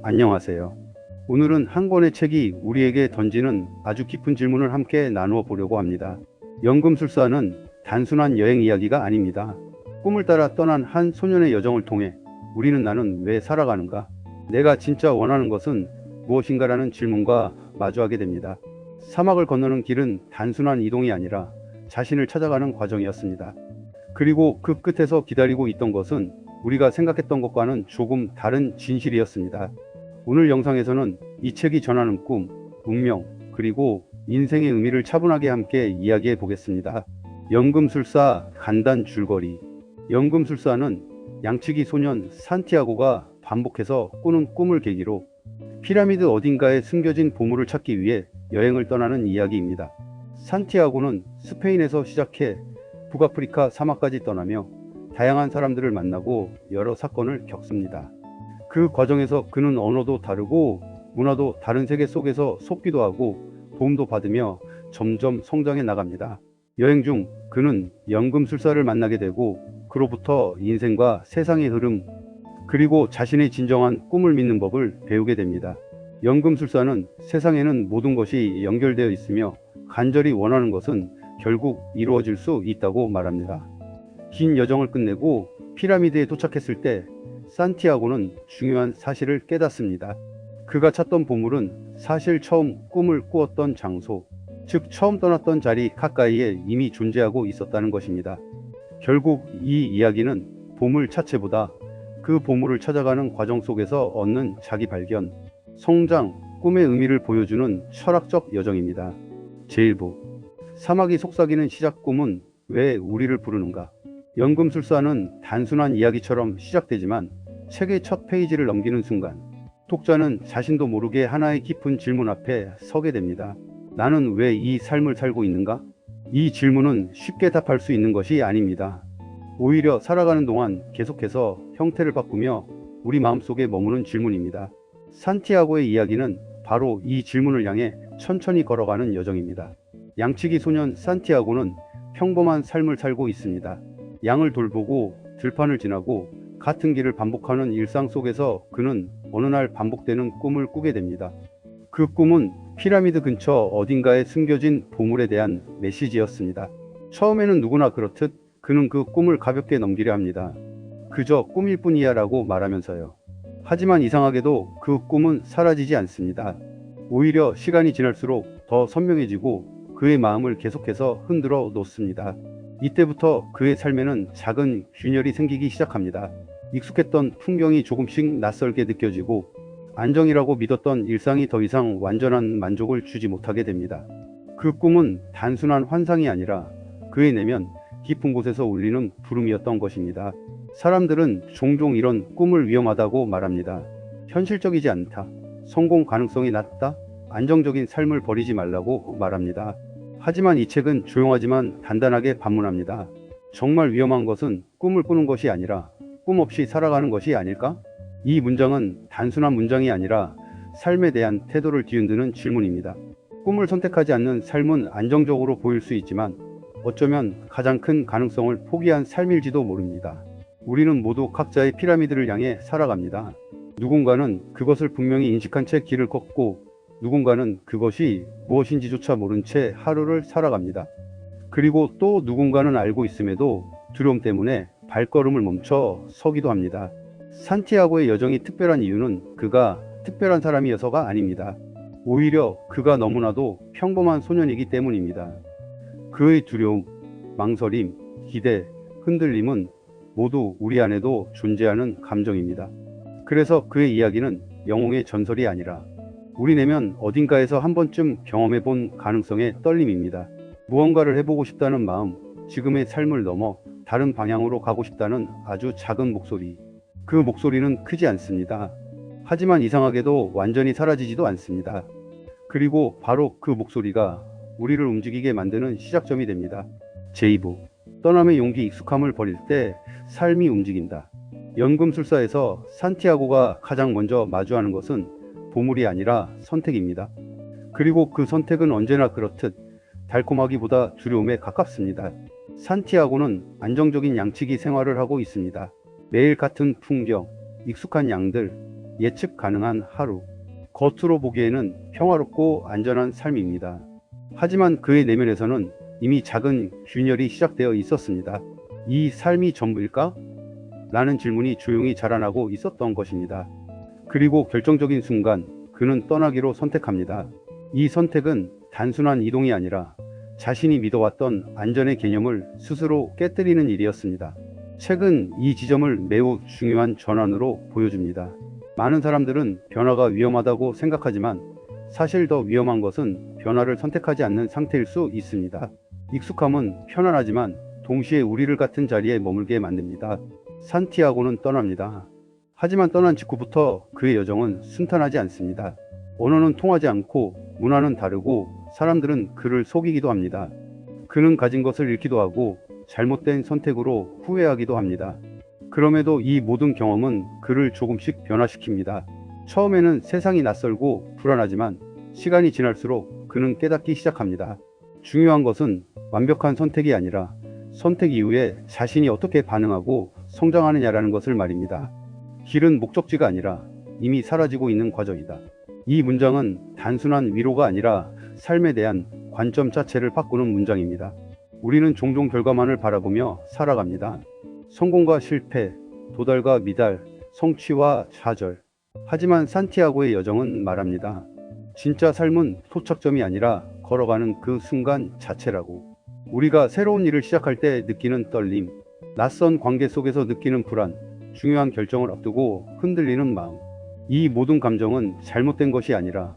안녕하세요. 오늘은 한 권의 책이 우리에게 던지는 아주 깊은 질문을 함께 나누어 보려고 합니다. 연금술사는 단순한 여행 이야기가 아닙니다. 꿈을 따라 떠난 한 소년의 여정을 통해 우리는 나는 왜 살아가는가? 내가 진짜 원하는 것은 무엇인가라는 질문과 마주하게 됩니다. 사막을 건너는 길은 단순한 이동이 아니라 자신을 찾아가는 과정이었습니다. 그리고 그 끝에서 기다리고 있던 것은 우리가 생각했던 것과는 조금 다른 진실이었습니다. 오늘 영상에서는 이 책이 전하는 꿈, 운명, 그리고 인생의 의미를 차분하게 함께 이야기해 보겠습니다. 연금술사 간단 줄거리. 연금술사는 양치기 소년 산티아고가 반복해서 꾸는 꿈을 계기로 피라미드 어딘가에 숨겨진 보물을 찾기 위해 여행을 떠나는 이야기입니다. 산티아고는 스페인에서 시작해 북아프리카 사막까지 떠나며 다양한 사람들을 만나고 여러 사건을 겪습니다. 그 과정에서 그는 언어도 다르고 문화도 다른 세계 속에서 속기도 하고 도움도 받으며 점점 성장해 나갑니다. 여행 중 그는 연금술사를 만나게 되고 그로부터 인생과 세상의 흐름 그리고 자신의 진정한 꿈을 믿는 법을 배우게 됩니다. 연금술사는 세상에는 모든 것이 연결되어 있으며 간절히 원하는 것은 결국 이루어질 수 있다고 말합니다. 긴 여정을 끝내고 피라미드에 도착했을 때 산티아고는 중요한 사실을 깨닫습니다. 그가 찾던 보물은 사실 처음 꿈을 꾸었던 장소, 즉 처음 떠났던 자리 가까이에 이미 존재하고 있었다는 것입니다. 결국 이 이야기는 보물 자체보다 그 보물을 찾아가는 과정 속에서 얻는 자기 발견, 성장, 꿈의 의미를 보여주는 철학적 여정입니다. 제1부 사막이 속삭이는 시작 꿈은 왜 우리를 부르는가? 연금술사는 단순한 이야기처럼 시작되지만 책의 첫 페이지를 넘기는 순간 독자는 자신도 모르게 하나의 깊은 질문 앞에 서게 됩니다. 나는 왜 이 삶을 살고 있는가? 이 질문은 쉽게 답할 수 있는 것이 아닙니다. 오히려 살아가는 동안 계속해서 형태를 바꾸며 우리 마음속에 머무는 질문입니다. 산티아고의 이야기는 바로 이 질문을 향해 천천히 걸어가는 여정입니다. 양치기 소년 산티아고는 평범한 삶을 살고 있습니다. 양을 돌보고 들판을 지나고 같은 길을 반복하는 일상 속에서 그는 어느 날 반복되는 꿈을 꾸게 됩니다. 그 꿈은 피라미드 근처 어딘가에 숨겨진 보물에 대한 메시지였습니다. 처음에는 누구나 그렇듯 그는 그 꿈을 가볍게 넘기려 합니다. 그저 꿈일 뿐이야 라고 말하면서요. 하지만 이상하게도 그 꿈은 사라지지 않습니다. 오히려 시간이 지날수록 더 선명해지고 그의 마음을 계속해서 흔들어 놓습니다. 이때부터 그의 삶에는 작은 균열이 생기기 시작합니다. 익숙했던 풍경이 조금씩 낯설게 느껴지고 안정이라고 믿었던 일상이 더 이상 완전한 만족을 주지 못하게 됩니다. 그 꿈은 단순한 환상이 아니라 그의 내면 깊은 곳에서 울리는 부름이었던 것입니다. 사람들은 종종 이런 꿈을 위험하다고 말합니다. 현실적이지 않다. 성공 가능성이 낮다. 안정적인 삶을 버리지 말라고 말합니다. 하지만 이 책은 조용하지만 단단하게 반문합니다. 정말 위험한 것은 꿈을 꾸는 것이 아니라 꿈 없이 살아가는 것이 아닐까? 이 문장은 단순한 문장이 아니라 삶에 대한 태도를 뒤흔드는 질문입니다. 꿈을 선택하지 않는 삶은 안정적으로 보일 수 있지만 어쩌면 가장 큰 가능성을 포기한 삶일지도 모릅니다. 우리는 모두 각자의 피라미드를 향해 살아갑니다. 누군가는 그것을 분명히 인식한 채 길을 걷고 누군가는 그것이 무엇인지조차 모른 채 하루를 살아갑니다. 그리고 또 누군가는 알고 있음에도 두려움 때문에 발걸음을 멈춰 서기도 합니다. 산티아고의 여정이 특별한 이유는 그가 특별한 사람이어서가 아닙니다. 오히려 그가 너무나도 평범한 소년이기 때문입니다. 그의 두려움, 망설임, 기대, 흔들림은 모두 우리 안에도 존재하는 감정입니다. 그래서 그의 이야기는 영웅의 전설이 아니라 우리 내면 어딘가에서 한 번쯤 경험해 본 가능성의 떨림입니다. 무언가를 해보고 싶다는 마음, 지금의 삶을 넘어 다른 방향으로 가고 싶다는 아주 작은 목소리. 그 목소리는 크지 않습니다. 하지만 이상하게도 완전히 사라지지도 않습니다. 그리고 바로 그 목소리가 우리를 움직이게 만드는 시작점이 됩니다. 제2부 떠남의 용기 익숙함을 버릴 때 삶이 움직인다. 연금술사에서 산티아고가 가장 먼저 마주하는 것은 보물이 아니라 선택입니다. 그리고 그 선택은 언제나 그렇듯 달콤하기보다 두려움에 가깝습니다. 산티아고는 안정적인 양치기 생활을 하고 있습니다. 매일 같은 풍경, 익숙한 양들, 예측 가능한 하루. 겉으로 보기에는 평화롭고 안전한 삶입니다. 하지만 그의 내면에서는 이미 작은 균열이 시작되어 있었습니다. 이 삶이 전부일까? 라는 질문이 조용히 자라나고 있었던 것입니다. 그리고 결정적인 순간 그는 떠나기로 선택합니다. 이 선택은 단순한 이동이 아니라 자신이 믿어왔던 안전의 개념을 스스로 깨뜨리는 일이었습니다. 책은 이 지점을 매우 중요한 전환으로 보여줍니다. 많은 사람들은 변화가 위험하다고 생각하지만 사실 더 위험한 것은 변화를 선택하지 않는 상태일 수 있습니다. 익숙함은 편안하지만 동시에 우리를 같은 자리에 머물게 만듭니다. 산티아고는 떠납니다. 하지만 떠난 직후부터 그의 여정은 순탄하지 않습니다. 언어는 통하지 않고 문화는 다르고 사람들은 그를 속이기도 합니다. 그는 가진 것을 잃기도 하고 잘못된 선택으로 후회하기도 합니다. 그럼에도 이 모든 경험은 그를 조금씩 변화시킵니다. 처음에는 세상이 낯설고 불안하지만 시간이 지날수록 그는 깨닫기 시작합니다. 중요한 것은 완벽한 선택이 아니라 선택 이후에 자신이 어떻게 반응하고 성장하느냐라는 것을 말입니다. 길은 목적지가 아니라 이미 사라지고 있는 과정이다. 이 문장은 단순한 위로가 아니라 삶에 대한 관점 자체를 바꾸는 문장입니다. 우리는 종종 결과만을 바라보며 살아갑니다. 성공과 실패, 도달과 미달, 성취와 좌절. 하지만 산티아고의 여정은 말합니다. 진짜 삶은 도착점이 아니라 걸어가는 그 순간 자체라고. 우리가 새로운 일을 시작할 때 느끼는 떨림, 낯선 관계 속에서 느끼는 불안, 중요한 결정을 앞두고 흔들리는 마음. 이 모든 감정은 잘못된 것이 아니라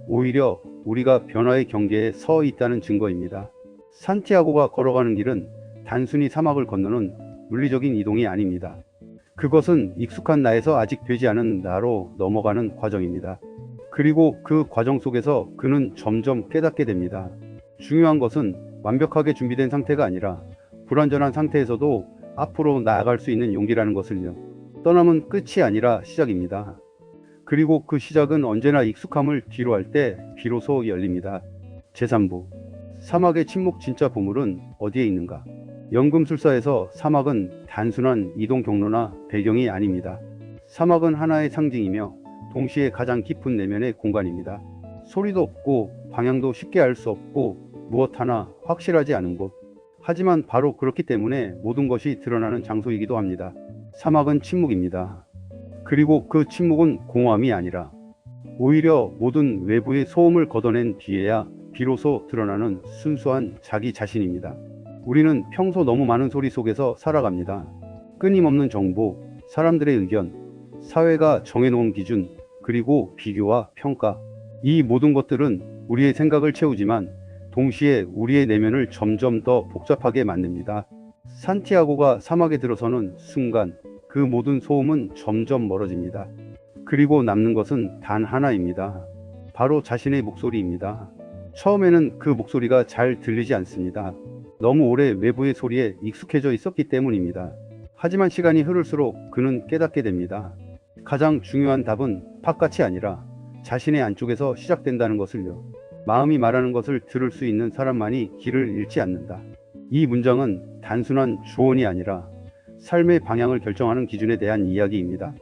오히려 우리가 변화의 경계에 서 있다는 증거입니다. 산티아고가 걸어가는 길은 단순히 사막을 건너는 물리적인 이동이 아닙니다. 그것은 익숙한 나에서 아직 되지 않은 나로 넘어가는 과정입니다. 그리고 그 과정 속에서 그는 점점 깨닫게 됩니다. 중요한 것은 완벽하게 준비된 상태가 아니라 불완전한 상태에서도 앞으로 나아갈 수 있는 용기라는 것을요. 떠남은 끝이 아니라 시작입니다. 그리고 그 시작은 언제나 익숙함을 뒤로 할 때 비로소 열립니다. 제3부 사막의 침묵 진짜 보물은 어디에 있는가? 연금술사에서 사막은 단순한 이동 경로나 배경이 아닙니다. 사막은 하나의 상징이며 동시에 가장 깊은 내면의 공간입니다. 소리도 없고 방향도 쉽게 알 수 없고 무엇 하나 확실하지 않은 곳. 하지만 바로 그렇기 때문에 모든 것이 드러나는 장소이기도 합니다. 사막은 침묵입니다. 그리고 그 침묵은 공허함이 아니라 오히려 모든 외부의 소음을 걷어낸 뒤에야 비로소 드러나는 순수한 자기 자신입니다. 우리는 평소 너무 많은 소리 속에서 살아갑니다. 끊임없는 정보, 사람들의 의견, 사회가 정해놓은 기준, 그리고 비교와 평가. 이 모든 것들은 우리의 생각을 채우지만 동시에 우리의 내면을 점점 더 복잡하게 만듭니다. 산티아고가 사막에 들어서는 순간 그 모든 소음은 점점 멀어집니다. 그리고 남는 것은 단 하나입니다. 바로 자신의 목소리입니다. 처음에는 그 목소리가 잘 들리지 않습니다. 너무 오래 외부의 소리에 익숙해져 있었기 때문입니다. 하지만 시간이 흐를수록 그는 깨닫게 됩니다. 가장 중요한 답은 바깥이 아니라 자신의 안쪽에서 시작된다는 것을요. 마음이 말하는 것을 들을 수 있는 사람만이 길을 잃지 않는다. 이 문장은 단순한 조언이 아니라 삶의 방향을 결정하는 기준에 대한 이야기입니다.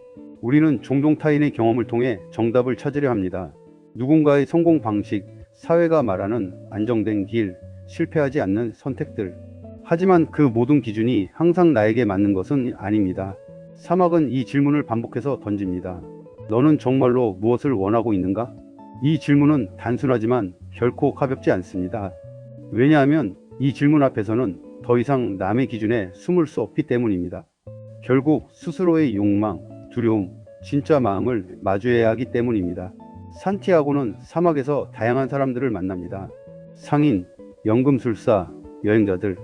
우리는 종종 타인의 경험을 통해 정답을 찾으려 합니다. 누군가의 성공 방식, 사회가 말하는 안정된 길, 실패하지 않는 선택들. 하지만 그 모든 기준이 항상 나에게 맞는 것은 아닙니다. 사막은 이 질문을 반복해서 던집니다. 너는 정말로 무엇을 원하고 있는가? 이 질문은 단순하지만 결코 가볍지 않습니다. 왜냐하면 이 질문 앞에서는 더 이상 남의 기준에 숨을 수 없기 때문입니다. 결국 스스로의 욕망, 두려움, 진짜 마음을 마주해야 하기 때문입니다. 산티아고는 사막에서 다양한 사람들을 만납니다. 상인, 연금술사, 여행자들.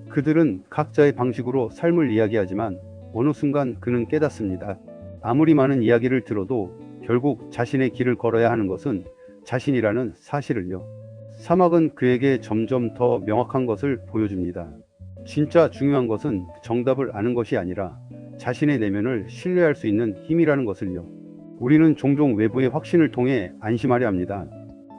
그들은 각자의 방식으로 삶을 이야기하지만 어느 순간 그는 깨닫습니다. 아무리 많은 이야기를 들어도 결국 자신의 길을 걸어야 하는 것은 자신이라는 사실을요. 사막은 그에게 점점 더 명확한 것을 보여줍니다. 진짜 중요한 것은 정답을 아는 것이 아니라 자신의 내면을 신뢰할 수 있는 힘이라는 것을요. 우리는 종종 외부의 확신을 통해 안심하려 합니다.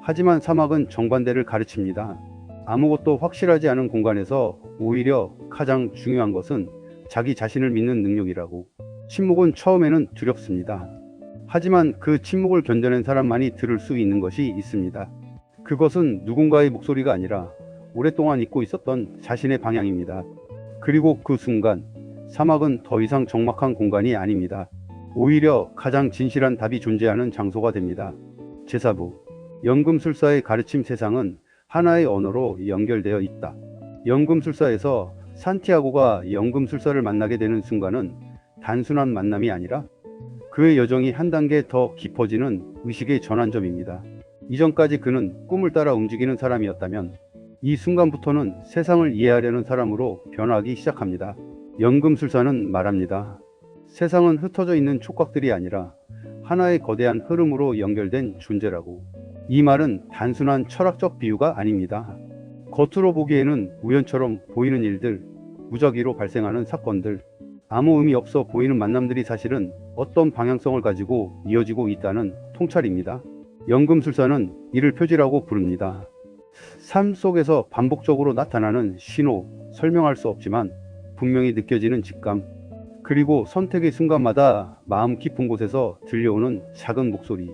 하지만 사막은 정반대를 가르칩니다. 아무것도 확실하지 않은 공간에서 오히려 가장 중요한 것은 자기 자신을 믿는 능력이라고. 침묵은 처음에는 두렵습니다. 하지만 그 침묵을 견뎌낸 사람만이 들을 수 있는 것이 있습니다. 그것은 누군가의 목소리가 아니라 오랫동안 잊고 있었던 자신의 방향입니다. 그리고 그 순간 사막은 더 이상 적막한 공간이 아닙니다. 오히려 가장 진실한 답이 존재하는 장소가 됩니다. 제4부 연금술사의 가르침. 세상은 하나의 언어로 연결되어 있다. 연금술사에서 산티아고가 연금술사를 만나게 되는 순간은 단순한 만남이 아니라 그의 여정이 한 단계 더 깊어지는 의식의 전환점입니다. 이전까지 그는 꿈을 따라 움직이는 사람이었다면 이 순간부터는 세상을 이해하려는 사람으로 변하기 시작합니다. 연금술사는 말합니다. 세상은 흩어져 있는 촉각들이 아니라 하나의 거대한 흐름으로 연결된 존재라고. 이 말은 단순한 철학적 비유가 아닙니다. 겉으로 보기에는 우연처럼 보이는 일들, 무작위로 발생하는 사건들, 아무 의미 없어 보이는 만남들이 사실은 어떤 방향성을 가지고 이어지고 있다는 통찰입니다. 연금술사는 이를 표지라고 부릅니다. 삶 속에서 반복적으로 나타나는 신호, 설명할 수 없지만 분명히 느껴지는 직감, 그리고 선택의 순간마다 마음 깊은 곳에서 들려오는 작은 목소리,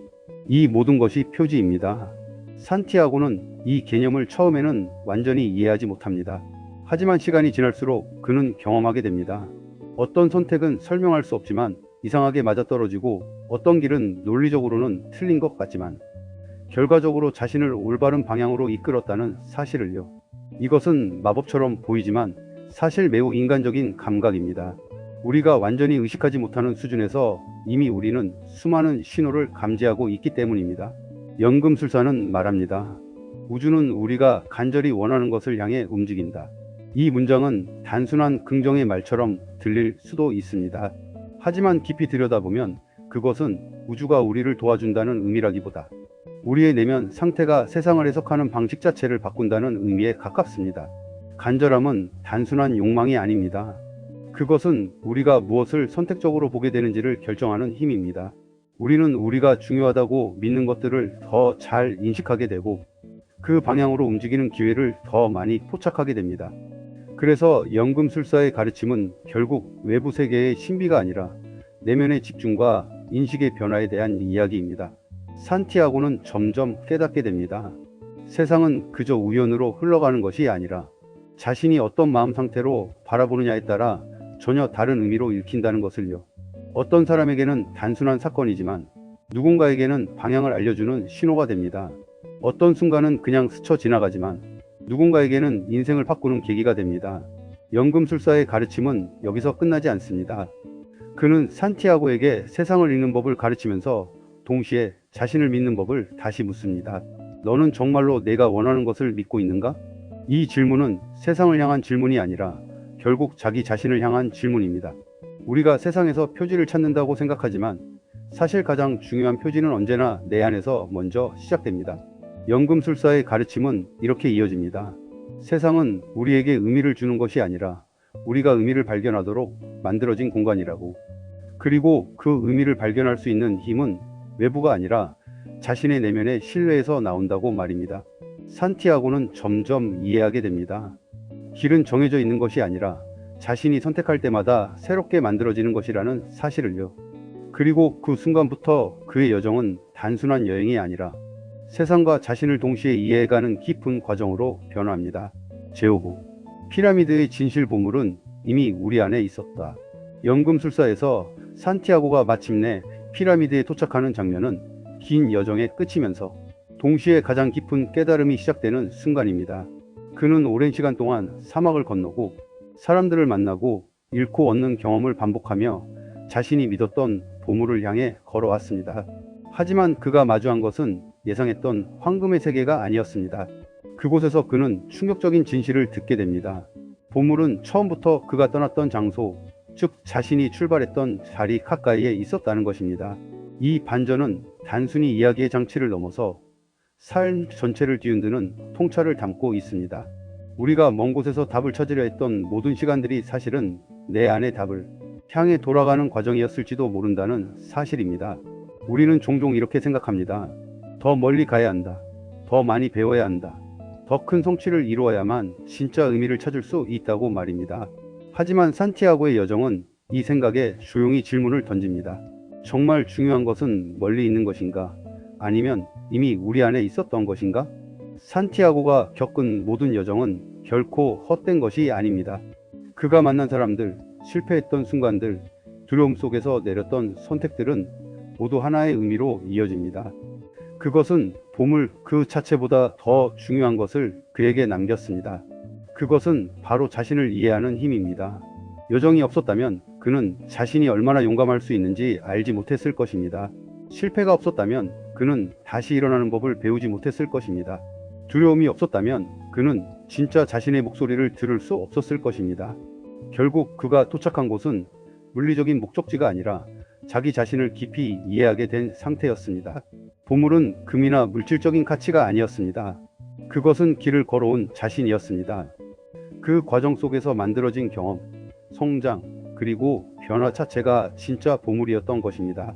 이 모든 것이 표지입니다. 산티아고는 이 개념을 처음에는 완전히 이해하지 못합니다. 하지만 시간이 지날수록 그는 경험하게 됩니다. 어떤 선택은 설명할 수 없지만 이상하게 맞아떨어지고, 어떤 길은 논리적으로는 틀린 것 같지만 결과적으로 자신을 올바른 방향으로 이끌었다는 사실을요. 이것은 마법처럼 보이지만 사실 매우 인간적인 감각입니다. 우리가 완전히 의식하지 못하는 수준에서 이미 우리는 수많은 신호를 감지하고 있기 때문입니다. 연금술사는 말합니다. 우주는 우리가 간절히 원하는 것을 향해 움직인다. 이 문장은 단순한 긍정의 말처럼 들릴 수도 있습니다. 하지만 깊이 들여다보면 그것은 우주가 우리를 도와준다는 의미라기보다 우리의 내면 상태가 세상을 해석하는 방식 자체를 바꾼다는 의미에 가깝습니다. 간절함은 단순한 욕망이 아닙니다. 그것은 우리가 무엇을 선택적으로 보게 되는지를 결정하는 힘입니다. 우리는 우리가 중요하다고 믿는 것들을 더 잘 인식하게 되고 그 방향으로 움직이는 기회를 더 많이 포착하게 됩니다. 그래서 연금술사의 가르침은 결국 외부 세계의 신비가 아니라 내면의 집중과 인식의 변화에 대한 이야기입니다. 산티아고는 점점 깨닫게 됩니다. 세상은 그저 우연으로 흘러가는 것이 아니라 자신이 어떤 마음 상태로 바라보느냐에 따라 전혀 다른 의미로 읽힌다는 것을요. 어떤 사람에게는 단순한 사건이지만 누군가에게는 방향을 알려주는 신호가 됩니다. 어떤 순간은 그냥 스쳐 지나가지만 누군가에게는 인생을 바꾸는 계기가 됩니다. 연금술사의 가르침은 여기서 끝나지 않습니다. 그는 산티아고에게 세상을 읽는 법을 가르치면서 동시에 자신을 믿는 법을 다시 묻습니다. 너는 정말로 내가 원하는 것을 믿고 있는가? 이 질문은 세상을 향한 질문이 아니라 결국 자기 자신을 향한 질문입니다. 우리가 세상에서 표지를 찾는다고 생각하지만 사실 가장 중요한 표지는 언제나 내 안에서 먼저 시작됩니다. 연금술사의 가르침은 이렇게 이어집니다. 세상은 우리에게 의미를 주는 것이 아니라 우리가 의미를 발견하도록 만들어진 공간이라고. 그리고 그 의미를 발견할 수 있는 힘은 외부가 아니라 자신의 내면의 신뢰에서 나온다고 말입니다. 산티아고는 점점 이해하게 됩니다. 길은 정해져 있는 것이 아니라 자신이 선택할 때마다 새롭게 만들어지는 것이라는 사실을요. 그리고 그 순간부터 그의 여정은 단순한 여행이 아니라 세상과 자신을 동시에 이해해가는 깊은 과정으로 변화합니다. 제5부 피라미드의 진실 보물은 이미 우리 안에 있었다. 연금술사에서 산티아고가 마침내 피라미드에 도착하는 장면은 긴 여정의 끝이면서 동시에 가장 깊은 깨달음이 시작되는 순간입니다. 그는 오랜 시간 동안 사막을 건너고 사람들을 만나고 잃고 얻는 경험을 반복하며 자신이 믿었던 보물을 향해 걸어왔습니다. 하지만 그가 마주한 것은 예상했던 황금의 세계가 아니었습니다. 그곳에서 그는 충격적인 진실을 듣게 됩니다. 보물은 처음부터 그가 떠났던 장소, 즉 자신이 출발했던 자리 가까이에 있었다는 것입니다. 이 반전은 단순히 이야기의 장치를 넘어서 삶 전체를 뒤흔드는 통찰을 담고 있습니다. 우리가 먼 곳에서 답을 찾으려 했던 모든 시간들이 사실은 내 안의 답을 향해 돌아가는 과정이었을지도 모른다는 사실입니다. 우리는 종종 이렇게 생각합니다. 더 멀리 가야 한다. 더 많이 배워야 한다. 더 큰 성취를 이루어야만 진짜 의미를 찾을 수 있다고 말입니다. 하지만 산티아고의 여정은 이 생각에 조용히 질문을 던집니다. 정말 중요한 것은 멀리 있는 것인가? 아니면 이미 우리 안에 있었던 것인가? 산티아고가 겪은 모든 여정은 결코 헛된 것이 아닙니다. 그가 만난 사람들, 실패했던 순간들, 두려움 속에서 내렸던 선택들은 모두 하나의 의미로 이어집니다. 그것은 보물 그 자체보다 더 중요한 것을 그에게 남겼습니다. 그것은 바로 자신을 이해하는 힘입니다. 여정이 없었다면 그는 자신이 얼마나 용감할 수 있는지 알지 못했을 것입니다. 실패가 없었다면 그는 다시 일어나는 법을 배우지 못했을 것입니다. 두려움이 없었다면 그는 진짜 자신의 목소리를 들을 수 없었을 것입니다. 결국 그가 도착한 곳은 물리적인 목적지가 아니라 자기 자신을 깊이 이해하게 된 상태였습니다. 보물은 금이나 물질적인 가치가 아니었습니다. 그것은 길을 걸어온 자신이었습니다. 그 과정 속에서 만들어진 경험, 성장, 그리고 변화 자체가 진짜 보물이었던 것입니다.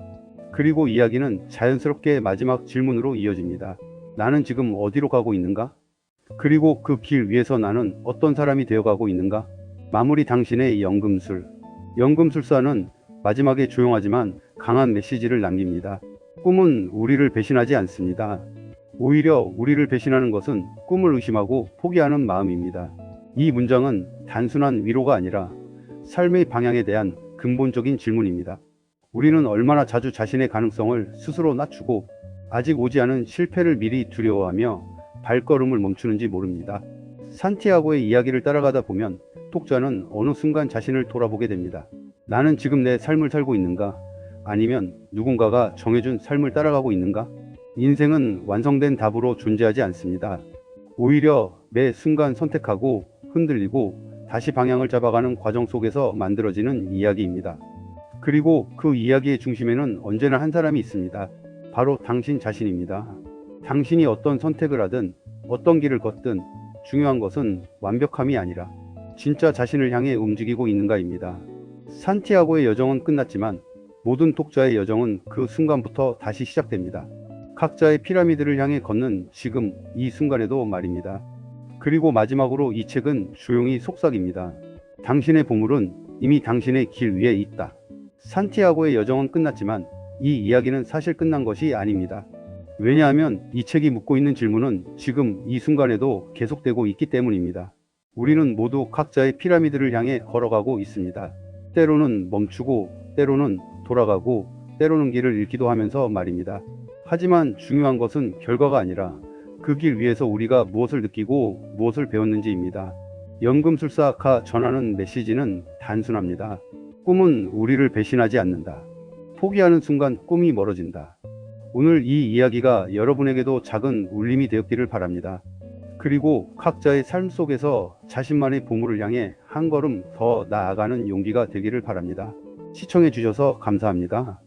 그리고 이야기는 자연스럽게 마지막 질문으로 이어집니다. 나는 지금 어디로 가고 있는가? 그리고 그 길 위에서 나는 어떤 사람이 되어가고 있는가? 마무리 당신의 연금술. 연금술사는 마지막에 조용하지만 강한 메시지를 남깁니다. 꿈은 우리를 배신하지 않습니다. 오히려 우리를 배신하는 것은 꿈을 의심하고 포기하는 마음입니다. 이 문장은 단순한 위로가 아니라 삶의 방향에 대한 근본적인 질문입니다. 우리는 얼마나 자주 자신의 가능성을 스스로 낮추고 아직 오지 않은 실패를 미리 두려워하며 발걸음을 멈추는지 모릅니다. 산티아고의 이야기를 따라가다 보면 독자는 어느 순간 자신을 돌아보게 됩니다. 나는 지금 내 삶을 살고 있는가? 아니면 누군가가 정해준 삶을 따라가고 있는가? 인생은 완성된 답으로 존재하지 않습니다. 오히려 매 순간 선택하고 흔들리고 다시 방향을 잡아가는 과정 속에서 만들어지는 이야기입니다. 그리고 그 이야기의 중심에는 언제나 한 사람이 있습니다. 바로 당신 자신입니다. 당신이 어떤 선택을 하든 어떤 길을 걷든 중요한 것은 완벽함이 아니라 진짜 자신을 향해 움직이고 있는가입니다. 산티아고의 여정은 끝났지만 모든 독자의 여정은 그 순간부터 다시 시작됩니다. 각자의 피라미드를 향해 걷는 지금 이 순간에도 말입니다. 그리고 마지막으로 이 책은 조용히 속삭입니다. 당신의 보물은 이미 당신의 길 위에 있다. 산티아고의 여정은 끝났지만 이 이야기는 사실 끝난 것이 아닙니다. 왜냐하면 이 책이 묻고 있는 질문은 지금 이 순간에도 계속되고 있기 때문입니다. 우리는 모두 각자의 피라미드를 향해 걸어가고 있습니다. 때로는 멈추고 때로는 돌아가고 때로는 길을 잃기도 하면서 말입니다. 하지만 중요한 것은 결과가 아니라 그 길 위에서 우리가 무엇을 느끼고 무엇을 배웠는지입니다. 연금술사가 전하는 메시지는 단순합니다. 꿈은 우리를 배신하지 않는다. 포기하는 순간 꿈이 멀어진다. 오늘 이 이야기가 여러분에게도 작은 울림이 되었기를 바랍니다. 그리고 각자의 삶 속에서 자신만의 보물을 향해 한 걸음 더 나아가는 용기가 되기를 바랍니다. 시청해 주셔서 감사합니다.